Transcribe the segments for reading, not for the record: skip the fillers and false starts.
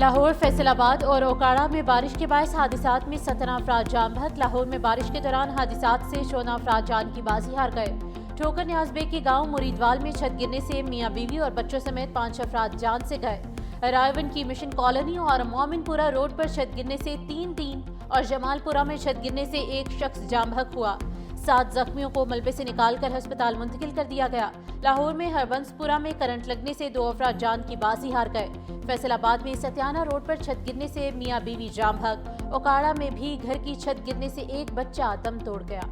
लाहौर, फैसलाबाद और ओकाड़ा में बारिश के बायस हादिसात में 17 अफराद जान बहक। लाहौर में बारिश के दौरान हादिसात से 14 अफराद जान की बाजी हार गए। ठोकर न्याज़बेग के गांव मुरीदवाल में छत गिरने से मियां बीवी और बच्चों समेत 5 अफराद जान से गए। रायवन की मिशन कॉलोनी और मोमिनपुरा रोड पर छत गिरने से 3 और जमालपुरा में छत गिरने से एक शख्स जान बहक हुआ। 7 जख्मियों को मलबे से निकालकर अस्पताल मुंतकिल कर दिया गया। लाहौर में हरबंसपुरा में करंट लगने से 2 अफराद जान की बाजी हार गए। फैसलाबाद में सत्याना रोड पर छत गिरने से मियां बीवी जाम बहक। ओकाड़ा में भी घर की छत गिरने से एक बच्चा दम तोड़ गया।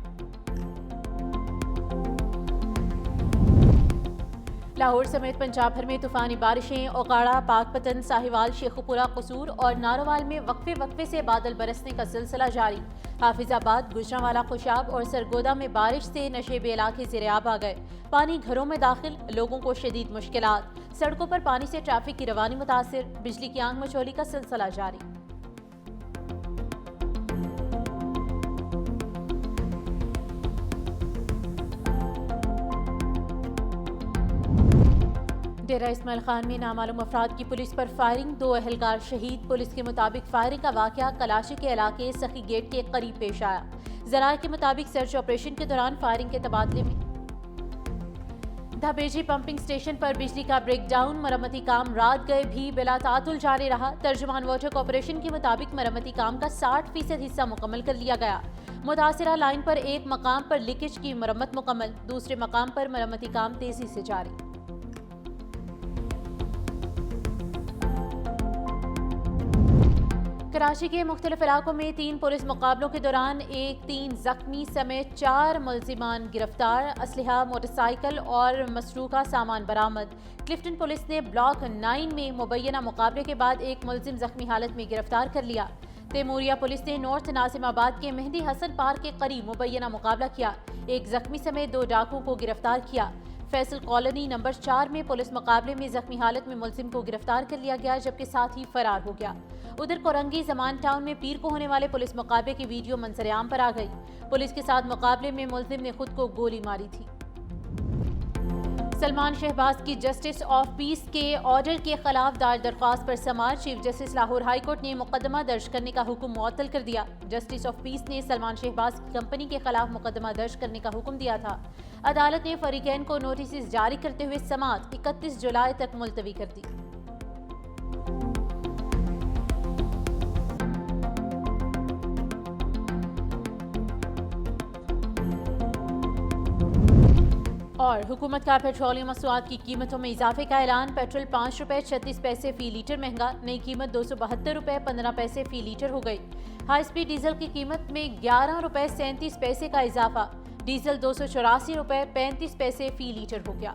लाहौर समेत पंजाब भर में तूफानी बारिशें। ओकाड़ा, पाकपतन, साहिवाल, शेखुपुरा, कसूर और नारोवाल में वक्फे से बादल बरसने का सिलसिला जारी। हाफिजाबाद, गुजरांवाला, खुशाब और सरगोदा में बारिश से नशेबे इलाके ज़ेर-ए-आब आ गए। पानी घरों में दाखिल, लोगों को शदीद मुश्किलात। सड़कों पर पानी से ट्रैफिक की रवानी मुतासिर। बिजली की आंख मचोली का सिलसिला जारी। डेरा इस्माइल खान में नामालूम अफराद की पुलिस पर फायरिंग, 2 अहलकार शहीद। पुलिस के मुताबिक फायरिंग का वाकया कलाशी के इलाके सखी गेट के करीब पेश आया। जराये के मुताबिक सर्च ऑपरेशन के दौरान फायरिंग के तबादले में धाबेजी पंपिंग स्टेशन पर बिजली का ब्रेकडाउन। मरम्मती काम रात गए भी बिला तातुल जारी रहा। तर्जुमान वाटर कॉर्पोरेशन के मुताबिक मरम्मती काम का 60% हिस्सा मुकम्मल कर लिया गया। मुतासिरा लाइन पर एक मकाम पर लीकेज की मरम्मत मुकम्मल, दूसरे मकाम पर मरम्मती काम तेजी से जारी। कराची के मुख्तलिफ इलाकों में 3 पुलिस मुकाबलों के दौरान 3 जख्मी समेत 4 मुल्जिमान गिरफ्तार। असलहा, मोटरसाइकिल और मसरूका सामान बरामद। क्लिफ्टन पुलिस ने ब्लॉक 9 में मुबैना मुकाबले के बाद एक मुल्जिम जख्मी हालत में गिरफ्तार कर लिया। तैमूरिया पुलिस ने नॉर्थ नासिमाबाद के मेहंदी हसन पार्क के करीब मुबैना मुकाबला किया। एक जख्मी समेत 2 डाकुओं को गिरफ्तार किया। फैसल कॉलोनी नंबर 4 में पुलिस मुकाबले में जख्मी हालत में मुल्जिम को गिरफ्तार कर लिया गया, जबकि साथ ही फरार हो गया। उधर कोरंगी जमान टाउन में पीर को होने वाले पुलिस मुकाबले की वीडियो मंजर-ए-आम पर आ गई। पुलिस के साथ मुकाबले में मुल्जिम ने खुद को गोली मारी थी। सलमान शहबाज की जस्टिस ऑफ पीस के ऑर्डर के खिलाफ दायर दरख्वास्त पर समाअत। Chief justice Lahore high court ने मुकदमा दर्ज करने का हुक्म मुअत्तल कर दिया। जस्टिस ऑफ पीस ने सलमान शहबाज की कंपनी के खिलाफ मुकदमा दर्ज करने का हुक्म दिया था। अदालत ने फरीकैन को नोटिस जारी करते हुए समाअत 31 जुलाई तक मुलतवी कर दी। और हुकूमत का पेट्रोलियम मसनूआत की कीमतों में इजाफे का ऐलान। पेट्रोल 5 रुपये 36 पैसे फी लीटर महंगा, नई कीमत 272 रुपये 15 पैसे फी लीटर हो गई। हाई स्पीड डीजल की कीमत में 11 रुपये 37 पैसे का इजाफा। डीजल 284 रुपये 35 पैसे फी लीटर हो गया।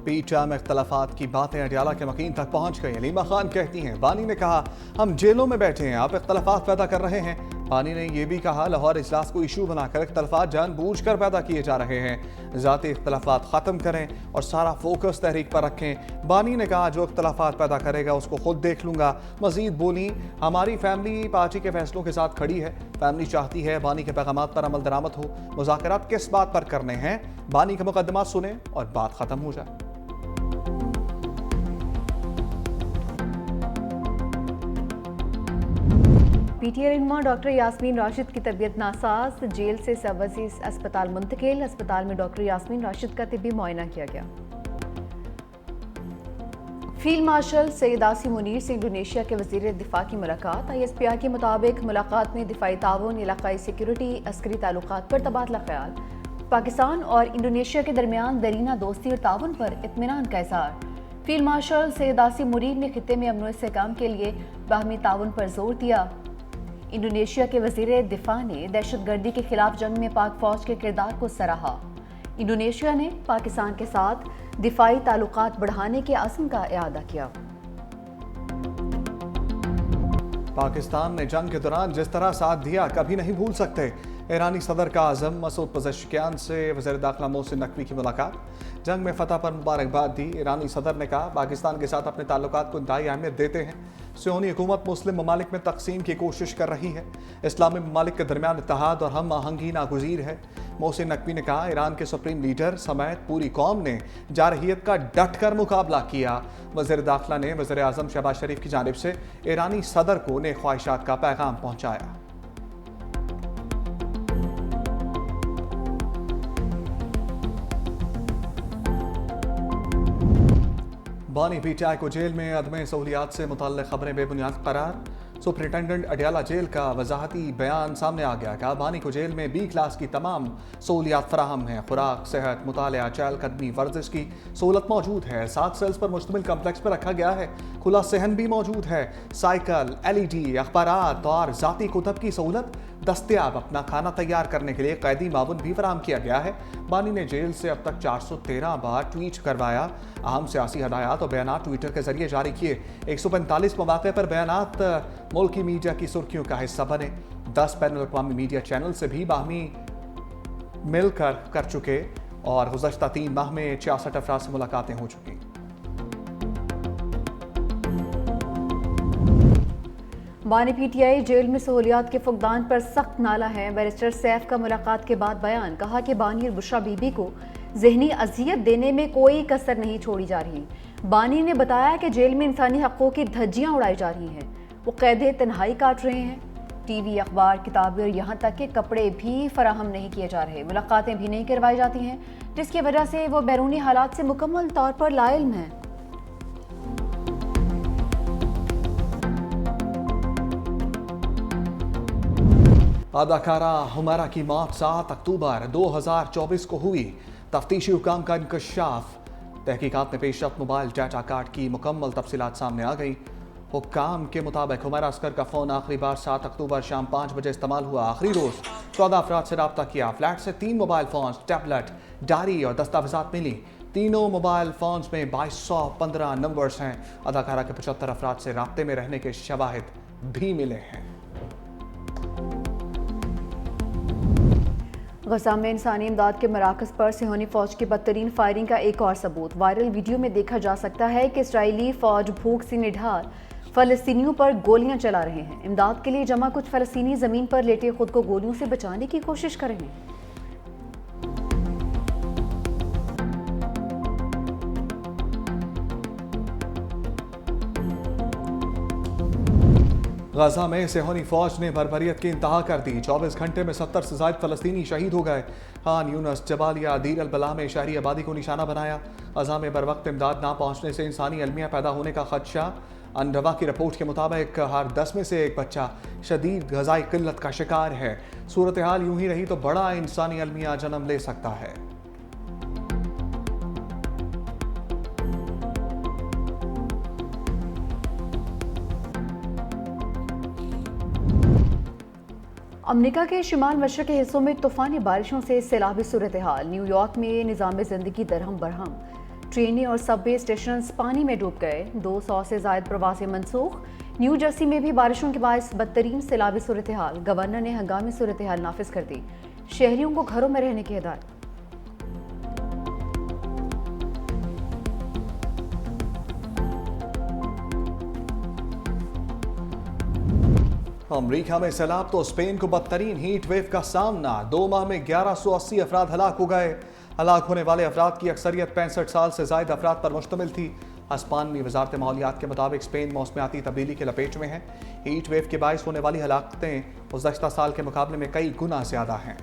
पीटीआई में इख्तलाफात की बातें अडियाला के मकीन तक पहुंच गई। अलीमा खान कहती हैं बानी ने कहा हम जेलों में बैठे हैं, आप इख्तलाफात पैदा कर रहे हैं। बानी ने यह भी कहा लाहौर इजलास को इशू बनाकर इख्तलाफात जानबूझकर पैदा किए जा रहे हैं। ज़ाती इख्तलाफात ख़त्म करें और सारा फोकस तहरीक पर रखें। बानी ने कहा जो इख्तलाफात पैदा करेगा उसको खुद देख लूँगा। मजीद बोली हमारी फैमिली पार्टी के फैसलों के साथ खड़ी है। फैमिली चाहती है बानी के पैगामात पर अमल दरामद हो। मुज़ाकरात किस बात पर करने हैं, बानी का मुकदमा सुने और बात ख़त्म हो जाए। पीटीआई रहनुमा डॉक्टर यास्मीन राशिद की तबीयत नासाज, जेल से सब अजीज अस्पताल मुंतकिल। अस्पताल में डॉक्टर यास्मीन राशिद का तिब्बी मुआयना किया गया। फील्ड मार्शल सैयद आसिम मुनीर से इंडोनेशिया के वजीर दिफा की मुलाकात। ISPR के मुताबिक मुलाकात में दिफाई ताउन, इलाकाई सिक्योरिटी, अस्करी ताल्लुकात पर तबादला ख्याल। पाकिस्तान और इंडोनेशिया के दरमियान दरीना दोस्ती और ताउन पर इत्मीनान का इज़हार। फील्ड मार्शल सैयद आसिम मुनीर ने खित्ते में अमन इस्तेहकाम के लिए बाहमी ताउन पर जोर दिया। इंडोनेशिया के वजीर दिफा ने दहशतगर्दी के खिलाफ जंग में पाक फौज के किरदार को सराहा। इंडोनेशिया ने पाकिस्तान के साथ दिफाई ताल्लुकात बढ़ाने के अज़्म का इआदा किया। पाकिस्तान ने जंग के दौरान जिस तरह साथ दिया कभी नहीं भूल सकते। ईरानी सदर का आज़म मसूद पज़ेश्कियान से वज़ीर दाखिला मोहसिन नकवी की मुलाकात, जंग में फतह पर मुबारकबाद दी। ईरानी सदर ने कहा पाकिस्तान के साथ अपने ताल्लुकात को इंतहाई अहमियत देते हैं। सियोनी हुकूमत मुस्लिम ममालिक में तकसीम की कोशिश कर रही है। इस्लामी ममालिक के दरमियान इत्तेहाद और हम आहंगी नागुज़ीर है। मोहसिन नकवी ने कहा ईरान के सुप्रीम लीडर समेत पूरी कौम ने जारहियत का डट कर मुकाबला किया। वज़ीर दाखिला ने वज़ीर आज़म शहबाज शरीफ की जानिब से ईरानी सदर को नेक ख्वाहिशात का पैगाम पहुँचाया। बानी पीटीआई को जेल में अदम सहूलियात से मुतल्लिक़ खबरें बेबुनियाद करार। सुपरिटेंडेंट अडियाला जेल का वजाहती बयान सामने आ गया। कहा बानी को जेल में बी क्लास की तमाम सहूलियात फराहम हैं। खुराक, सेहत, मुतालिया, चहलकदमी, वर्जिश की सहूलत मौजूद है। 7 सेल्स पर मुश्तमिल कम्प्लेक्स में रखा गया है। खुला सहन भी मौजूद है। साइकिल, LED, अखबारात और ज़ाती कुतब की सहूलत दस्तयाब। अपना खाना तैयार करने के लिए कैदी मावन भी फराहम किया गया है। बानी ने जेल से अब तक 413 बार ट्वीट करवाया। अहम सियासी हदायत और बयान ट्विटर के जरिए जारी किए। 145 मौके पर बयान मुल्की मीडिया की सुर्खियों का हिस्सा बने। 10 बैनुल अक़वामी मीडिया चैनल से भी बाहमी मिलकर कर चुके और गुज़श्ता 3 माह में 66 अफराद से मुलाकातें हो चुकी। बानी PTI जेल में सहूलियात के फुकदान पर सख्त नाला है। बैरिस्टर सैफ का मुलाकात के बाद बयान, कहा कि बानी और बुशरा बीबी को जहनी अजियत देने में कोई कसर नहीं छोड़ी जा रही। बानी ने बताया कि जेल में इंसानी हक़ों की धज्जियां उड़ाई जा रही हैं। वो कैदे तन्हाई काट रहे हैं। TV, अखबार, किताबें और यहाँ तक के कपड़े भी फराहम नहीं किए जा रहे। मुलाकातें भी नहीं करवाई जाती हैं, जिसकी वजह से वो बैरूनी हालात से मुकम्मल तौर पर लाइल्म हैं। अदाकारा हुमैरा की मौत 7 अक्टूबर 2024 को हुई। तफ्तीशी हुकाम का इंकशाफ। तहकीकात में पेशरफ्त। मोबाइल डाटा कार्ड की मुकम्मल तफसीलात सामने आ गई। हुक्काम के मुताबिक हुमैरा अस्कर का फ़ोन आखिरी बार 7 अक्टूबर शाम 5 बजे इस्तेमाल हुआ। आखिरी रोज़ 14 अफराद से रब्ता किया। फ्लैट से 3 मोबाइल फ़ोन्स, टैबलेट, डायरी और दस्तावेज़ात मिली। तीनों मोबाइल फ़ोन्स में 2215 नंबर्स हैं। अदाकारा के 75 अफराद से राब्ते में रहने के शवाहिद भी मिले हैं। गज़ा में इंसानी इमदाद के मराकज़ पर सियोनी फ़ौज की बदतरीन फायरिंग का एक और सबूत। वायरल वीडियो में देखा जा सकता है कि इसराइली फ़ौज भूख से निढाल फ़लस्तीनियों पर गोलियां चला रहे हैं। इमदाद के लिए जमा कुछ फ़लस्तीनी ज़मीन पर लेटे खुद को गोलियों से बचाने की कोशिश कर रहे हैं। गजा में सियोनी फौज ने बर्बरियत की इंतहा कर दी। 24 घंटे में 70 से ज़ायद फ़लस्तीनी शहीद हो गए। खान यूनस, जबालिया, दीर अल बला में शहरी आबादी को निशाना बनाया। गजा में बर वक्त इमदाद ना पहुँचने से इंसानी अलमिया पैदा होने का खदशा। अनरवा की रिपोर्ट के मुताबिक हर 10 में से एक बच्चा शदीद ग़ज़ाई किल्लत का शिकार है। सूरत हाल यूं ही रही तो बड़ा इंसानी अलमिया जन्म ले सकता है। अमेरिका के शुमाल मशरक़ी हिस्सों में तूफ़ानी बारिशों से सैलाबी सूरत हाल। न्यूयॉर्क में निज़ाम ज़िंदगी दरहम बरहम। ट्रेनें और सबवे स्टेशन पानी में डूब गए। 200 से ज़ायद प्रवासी मनसूख। न्यू जर्सी में भी बारिशों के बायस बदतरीन सैलाबी सूरत हाल। गवर्नर ने हंगामी सूरत हाल नाफिज कर दी। शहरियों को घरों में रहने की हिदायत। अमरीका में सैलाब तो स्पेन को बदतरीन हीट वेव का सामना। 2 माह में 1180 अफराद हलाक हो गए। हलाक होने वाले अफराद की अक्सरियत 65 साल से ज़ायद अफराद पर मुश्तमिल थी। हिस्पानी वजारत माहौलियात के मुताबिक स्पेन मौसमियाती तब्दीली के लपेट में है। हीट वेव के बायस होने वाली हलाकतें गुज़श्ता साल के मुकाबले में कई गुना ज़्यादा हैं।